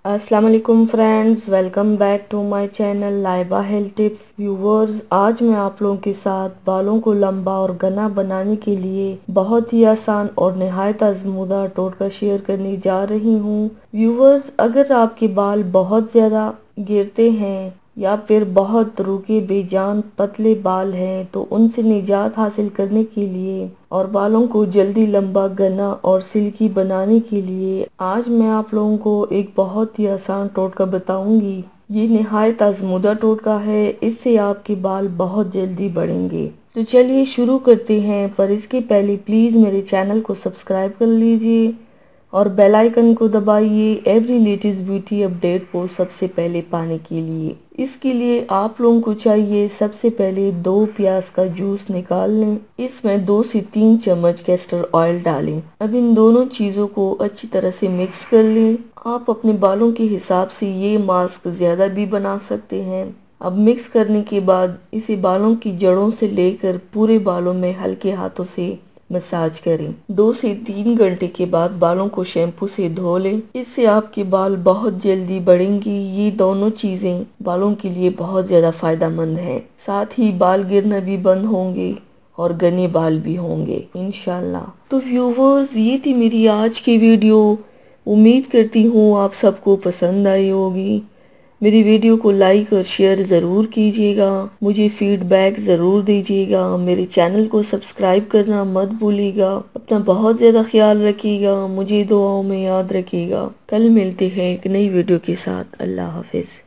अस्सलाम वालेकुम friends, welcome back to my channel Laiba health tips. Viewers, आज मैं आप लोगों के साथ बालों को लंबा और घना बनाने के लिए बहुत ही आसान और निहायत आजमूदा टोटका शेयर करने जा रही हूँ। व्यूवर्स, अगर आपके बाल बहुत ज़्यादा गिरते हैं या फिर बहुत रुके बेजान पतले बाल हैं तो उनसे निजात हासिल करने के लिए और बालों को जल्दी लंबा घना और सिल्की बनाने के लिए आज मैं आप लोगों को एक बहुत ही आसान टोटका बताऊंगी। ये निहायत आजमूदा टोटका है, इससे आपके बाल बहुत जल्दी बढ़ेंगे। तो चलिए शुरू करते हैं, पर इसके पहले प्लीज़ मेरे चैनल को सब्सक्राइब कर लीजिए और बेल आइकन को दबाइए एवरी लेटेस्ट ब्यूटी अपडेट को सबसे पहले पाने के लिए। इसके लिए आप लोगों को चाहिए सबसे पहले 2 प्याज का जूस निकाल लें। इसमें 2 से 3 चम्मच कैस्टर ऑयल डालें। अब इन दोनों चीज़ों को अच्छी तरह से मिक्स कर लें। आप अपने बालों के हिसाब से ये मास्क ज़्यादा भी बना सकते हैं। अब मिक्स करने के बाद इसे बालों की जड़ों से लेकर पूरे बालों में हल्के हाथों से मसाज करें। 2 से 3 घंटे के बाद बालों को शैम्पू से धो लें। इससे आपके बाल बहुत जल्दी बढ़ेंगे। ये दोनों चीजें बालों के लिए बहुत ज्यादा फायदेमंद है। साथ ही बाल गिरना भी बंद होंगे और घने बाल भी होंगे इंशाल्लाह। तो व्यूवर्स, ये थी मेरी आज की वीडियो। उम्मीद करती हूँ आप सबको पसंद आई होगी। मेरी वीडियो को लाइक और शेयर ज़रूर कीजिएगा। मुझे फीडबैक ज़रूर दीजिएगा। मेरे चैनल को सब्सक्राइब करना मत भूलिएगा। अपना बहुत ज़्यादा ख्याल रखिएगा। मुझे दुआओं में याद रखिएगा। कल मिलते हैं एक नई वीडियो के साथ। अल्लाह हाफिज़।